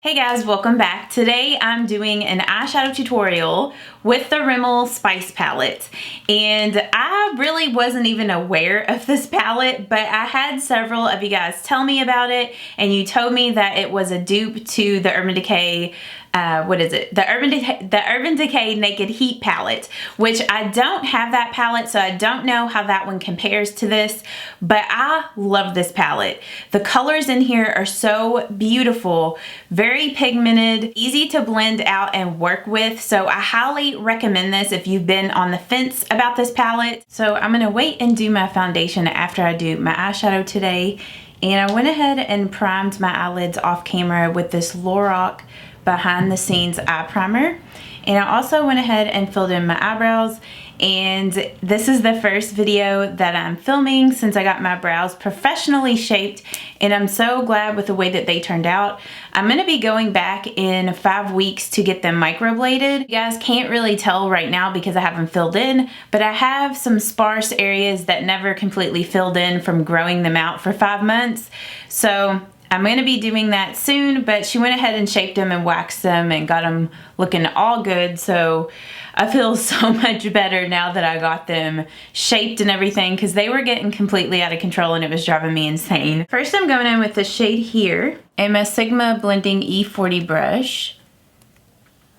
Hey guys, welcome back. Today I'm doing an eyeshadow tutorial with the Rimmel SPICE Palette. And I really wasn't even aware of this palette, but I had several of you guys tell me about it, and you told me that it was a dupe to the Urban Decay the Urban Decay Naked Heat palette, which I don't have that palette, so I don't know how that one compares to this, but I love this palette. The colors in here are so beautiful, very pigmented, easy to blend out and work with, so I highly recommend this if you've been on the fence about this palette. So I'm gonna wait and do my foundation after I do my eyeshadow today, and I went ahead and primed my eyelids off camera with this Lorac behind the scenes eye primer, and I also went ahead and filled in my eyebrows. And this is the first video that I'm filming since I got my brows professionally shaped, and I'm so glad with the way that they turned out. I'm going to be going back in 5 weeks to get them microbladed. You guys can't really tell right now because I haven't filled in, but I have some sparse areas that never completely filled in from growing them out for 5 months. So I'm going to be doing that soon, but she went ahead and shaped them and waxed them and got them looking all good. So I feel so much better now that I got them shaped and everything, because they were getting completely out of control and it was driving me insane. First I'm going in with the shade here and my Sigma Blending E40 brush.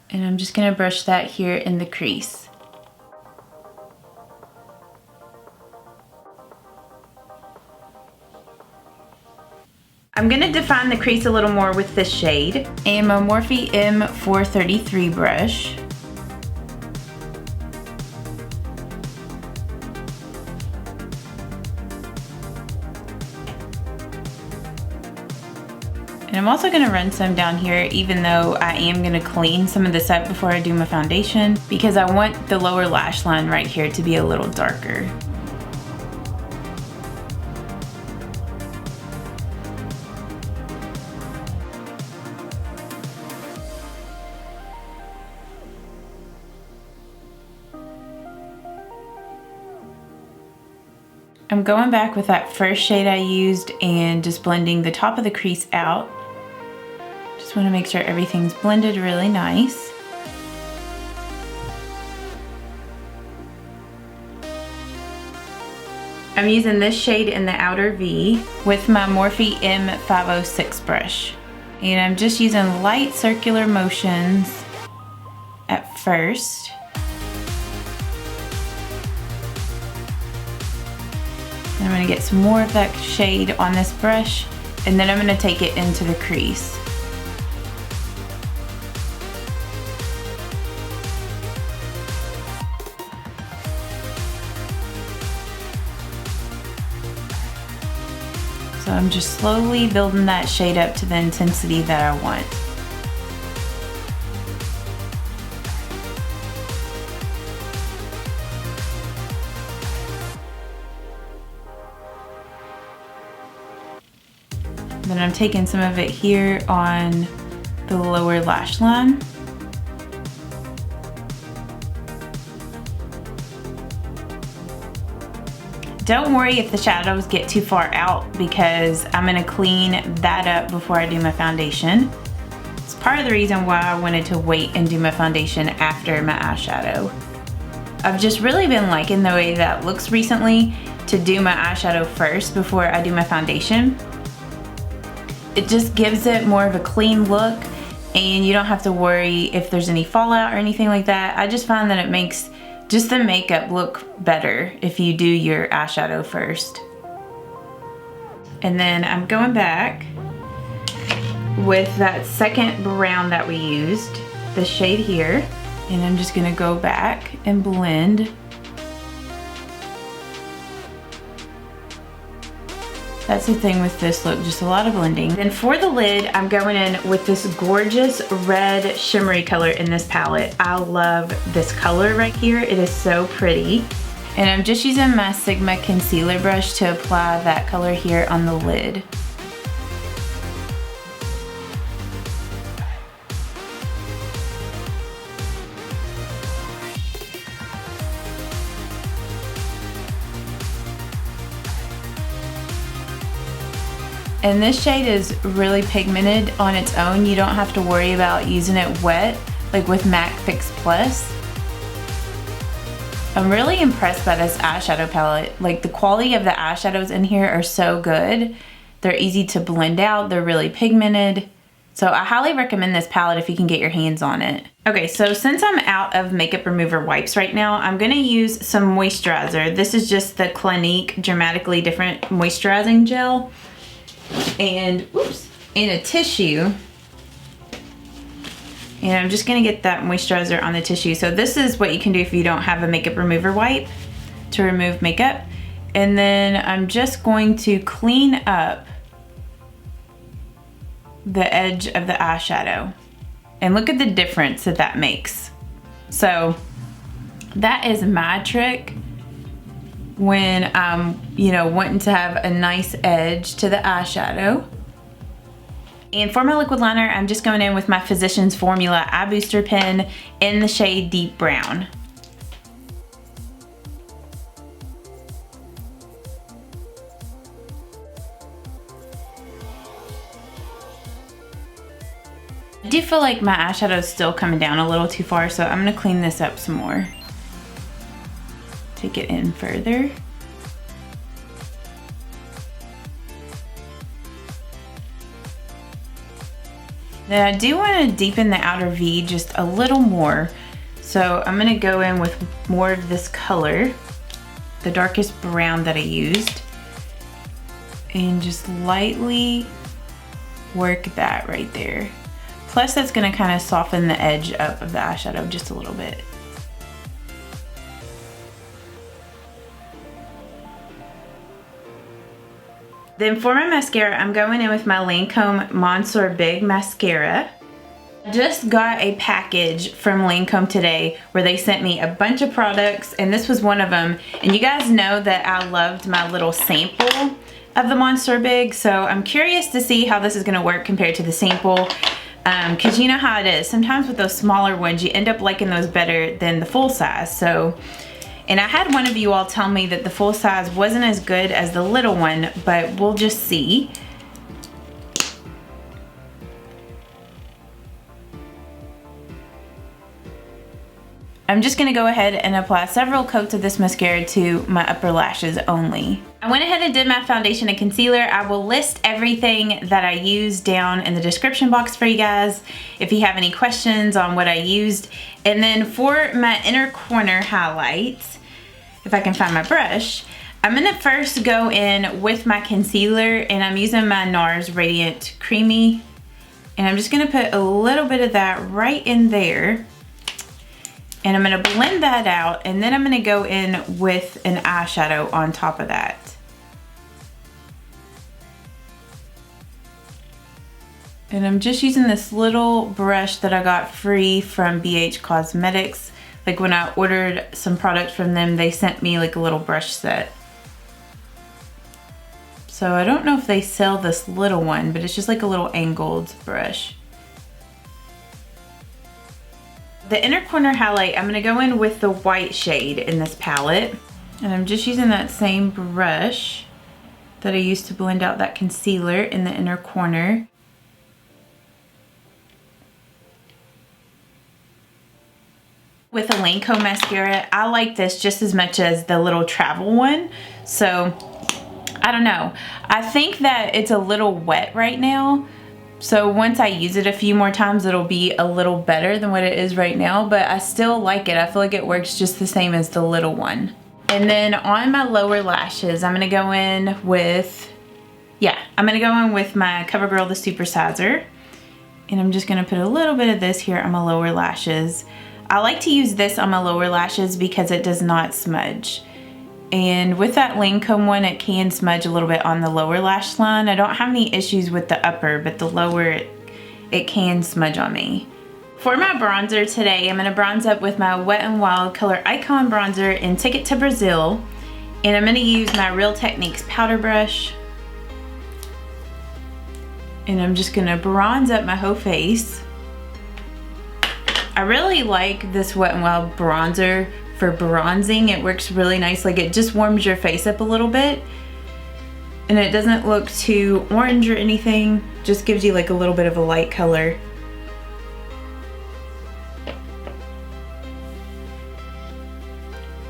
And I'm just going to brush that here in the crease. I'm going to define the crease a little more with this shade and my Morphe M433 brush. And I'm also going to run some down here, even though I am going to clean some of this up before I do my foundation, because I want the lower lash line right here to be a little darker. I'm going back with that first shade I used and just blending the top of the crease out. Just want to make sure everything's blended really nice. I'm using this shade in the outer V with my Morphe M506 brush. And I'm just using light circular motions at first. I'm going to get some more of that shade on this brush, and then I'm going to take it into the crease. So I'm just slowly building that shade up to the intensity that I want. Then I'm taking some of it here on the lower lash line. Don't worry if the shadows get too far out, because I'm going to clean that up before I do my foundation. It's part of the reason why I wanted to wait and do my foundation after my eyeshadow. I've just really been liking the way that looks recently, to do my eyeshadow first before I do my foundation. It just gives it more of a clean look, and you don't have to worry if there's any fallout or anything like that. I just find that it makes just the makeup look better if you do your eyeshadow first. And then I'm going back with that second brown that we used, the shade here, and I'm just gonna go back and blend. That's the thing with this look, just a lot of blending. Then for the lid, I'm going in with this gorgeous red shimmery color in this palette. I love this color right here. It is so pretty. And I'm just using my Sigma concealer brush to apply that color here on the lid. And this shade is really pigmented on its own. You don't have to worry about using it wet, like with MAC Fix Plus. I'm really impressed by this eyeshadow palette. Like, the quality of the eyeshadows in here are so good. They're easy to blend out, they're really pigmented. So I highly recommend this palette if you can get your hands on it. Okay, so since I'm out of makeup remover wipes right now, I'm gonna use some moisturizer. This is just the Clinique Dramatically Different Moisturizing Gel. And, and a tissue. And I'm just gonna get that moisturizer on the tissue. So this is what you can do if you don't have a makeup remover wipe to remove makeup. And then I'm just going to clean up the edge of the eyeshadow. And look at the difference that that makes. So that is my trick when I'm, you know, wanting to have a nice edge to the eyeshadow. And for my liquid liner, I'm just going in with my Physicians Formula Eye Booster Pen in the shade Deep Brown. I do feel like my eyeshadow is still coming down a little too far, so I'm gonna clean this up some more. Take it in further. Now I do want to deepen the outer V just a little more, so I'm gonna go in with more of this color, the darkest brown that I used, and just lightly work that right there. Plus that's gonna kind of soften the edge up of the eyeshadow just a little bit. Then for my mascara, I'm going in with my Lancome Monsieur Big Mascara. I just got a package from Lancome today where they sent me a bunch of products, and this was one of them. And you guys know that I loved my little sample of the Monsieur Big, so I'm curious to see how this is gonna work compared to the sample. Cause you know how it is. Sometimes with those smaller ones, you end up liking those better than the full size. So, and I had one of you all tell me that the full size wasn't as good as the little one, but we'll just see. I'm just gonna go ahead and apply several coats of this mascara to my upper lashes only. I went ahead and did my foundation and concealer. I will list everything that I used down in the description box for you guys if you have any questions on what I used. And then for my inner corner highlights, if I can find my brush, I'm gonna first go in with my concealer, and I'm using my NARS Radiant Creamy. And I'm just gonna put a little bit of that right in there. And I'm gonna blend that out, and then I'm gonna go in with an eyeshadow on top of that. And I'm just using this little brush that I got free from BH Cosmetics. Like when I ordered some product from them, they sent me like a little brush set. So I don't know if they sell this little one, but it's just like a little angled brush. The inner corner highlight, I'm gonna go in with the white shade in this palette. And I'm just using that same brush that I used to blend out that concealer in the inner corner. With a Lancome mascara, I like this just as much as the little travel one. So, I don't know. I think that it's a little wet right now. So once I use it a few more times, it'll be a little better than what it is right now, but I still like it. I feel like it works just the same as the little one. And then on my lower lashes, I'm gonna go in with, I'm gonna go in with my CoverGirl The Supersizer. And I'm just gonna put a little bit of this here on my lower lashes. I like to use this on my lower lashes because it does not smudge. And with that Lancome one, it can smudge a little bit on the lower lash line. I don't have any issues with the upper, but the lower, it can smudge on me. For my bronzer today, I'm gonna bronze up with my Wet n Wild Color Icon Bronzer in Ticket to Brazil. And I'm gonna use my Real Techniques powder brush. And I'm just gonna bronze up my whole face. I really like this Wet n Wild bronzer for bronzing. It works really nice, like it just warms your face up a little bit. And it doesn't look too orange or anything, just gives you like a little bit of a light color.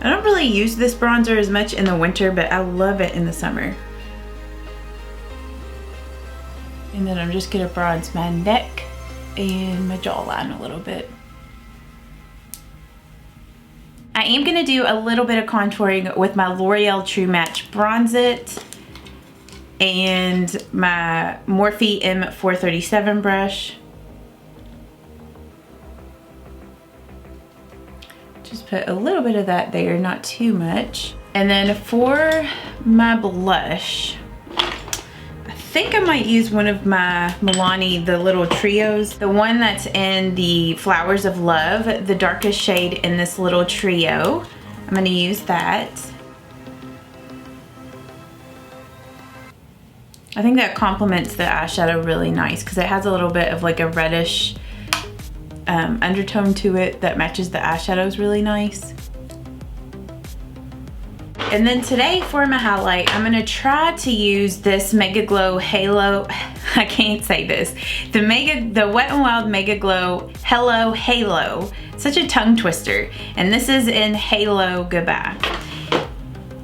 I don't really use this bronzer as much in the winter, but I love it in the summer. And then I'm just gonna bronze my neck and my jawline a little bit. I am gonna do a little bit of contouring with my L'Oreal True Match Bronze It and my Morphe M437 brush. Just put a little bit of that there, not too much. And then for my blush, I think I might use one of my Milani, the little trios. The one that's in the Flowers of Love, the darkest shade in this little trio. I'm gonna use that. I think that complements the eyeshadow really nice because it has a little bit of like a reddish undertone to it that matches the eyeshadows really nice. And then today for my highlight, I'm gonna try to use this Mega Glow Halo, I can't say this, the Wet n Wild Mega Glow Hello Halo. Such a tongue twister. And this is in Halo Goodbye.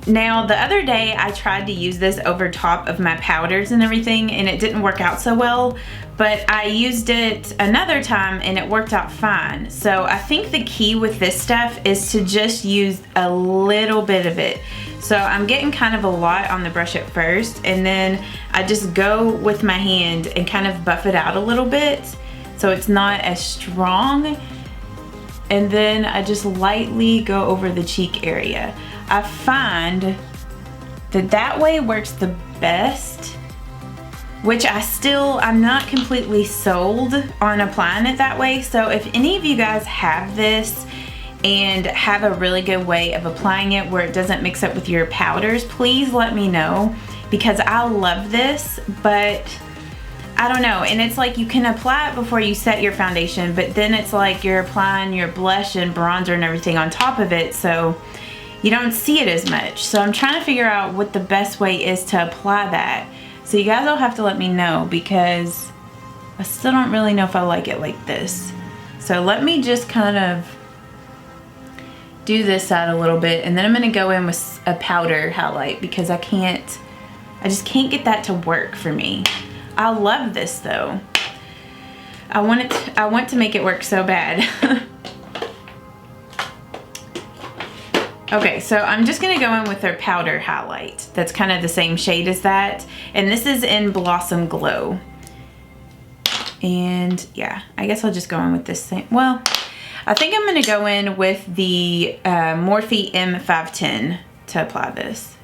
Now, the other day I tried to use this over top of my powders and everything, and it didn't work out so well, but I used it another time and it worked out fine. So I think the key with this stuff is to just use a little bit of it. So I'm getting kind of a lot on the brush at first, and then I just go with my hand and kind of buff it out a little bit so it's not as strong. And then I just lightly go over the cheek area. I find that that way works the best, which I'm not completely sold on applying it that way. So if any of you guys have this and have a really good way of applying it where it doesn't mix up with your powders, please let me know, because I love this, but I don't know. And it's like you can apply it before you set your foundation, but then it's like you're applying your blush and bronzer and everything on top of it, so you don't see it as much. So I'm trying to figure out what the best way is to apply that. So you guys will have to let me know, because I still don't really know if I like it like this. So let me just kind of do this side a little bit, and then I'm gonna go in with a powder highlight because I just can't get that to work for me. I love this though. I want to make it work so bad. Okay, so I'm just gonna go in with their powder highlight. That's kind of the same shade as that. And this is in Blossom Glow. And yeah, I guess I'll just go in with this same, well, I think I'm gonna go in with the Morphe M510 to apply this.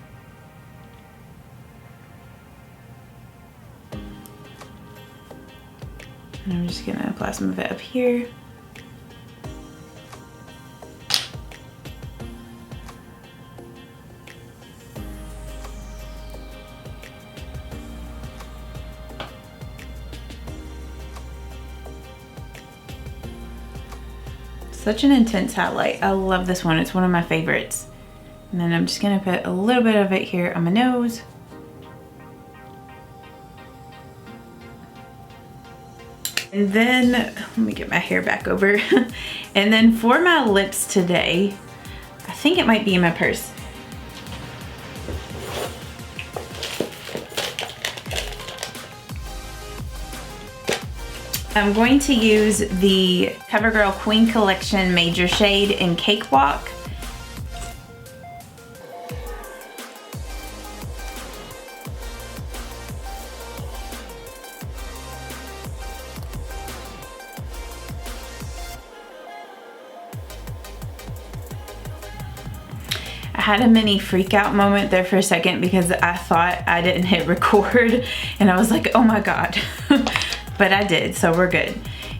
And I'm just gonna apply some of it up here. Such an intense highlight. I love this one. It's one of my favorites. And then I'm just gonna put a little bit of it here on my nose. And then, let me get my hair back over. And then for my lips today, I think it might be in my purse. I'm going to use the CoverGirl Queen Collection Major Shade in Cakewalk. I had a mini freak out moment there for a second because I thought I didn't hit record and I was like, oh my God. But I did, so we're good.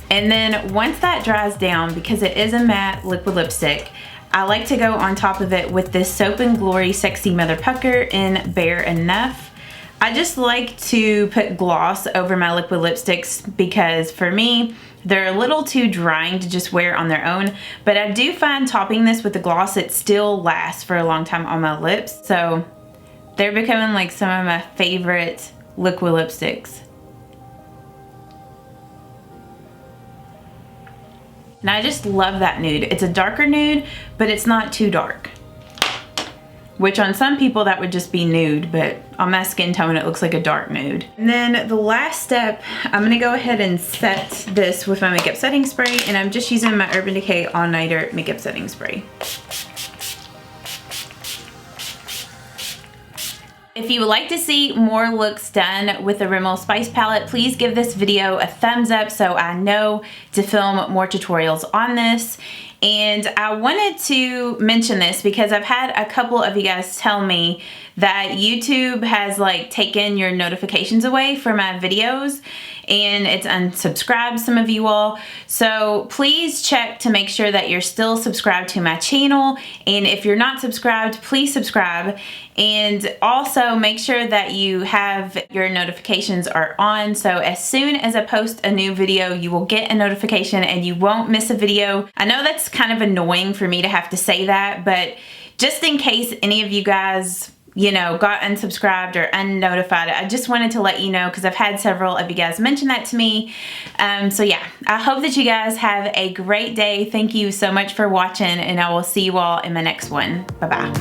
And then once that dries down, because it is a matte liquid lipstick, I like to go on top of it with this Soap and Glory Sexy Mother Pucker in Bare Enough. I just like to put gloss over my liquid lipsticks because for me, they're a little too drying to just wear on their own, but I do find topping this with the gloss, it still lasts for a long time on my lips. So They're becoming like some of my favorite liquid lipsticks. And I just love that nude. It's a darker nude, but it's not too dark. Which on some people that would just be nude, but on my skin tone it looks like a dark nude. And then the last step, I'm gonna go ahead and set this with my makeup setting spray, and I'm just using my Urban Decay All Nighter makeup setting spray. If you would like to see more looks done with the Rimmel Spice Palette, please give this video a thumbs up so I know to film more tutorials on this. And I wanted to mention this because I've had a couple of you guys tell me that YouTube has like taken your notifications away for my videos and it's unsubscribed some of you all. So please check to make sure that you're still subscribed to my channel. And if you're not subscribed, please subscribe. And also make sure that you have your notifications are on. So as soon as I post a new video, you will get a notification and you won't miss a video. I know that's kind of annoying for me to have to say that, but just in case any of you guys, you know, got unsubscribed or unnotified, I just wanted to let you know because I've had several of you guys mention that to me. So yeah, I hope that you guys have a great day. Thank you so much for watching, and I will see you all in my next one. Bye-bye.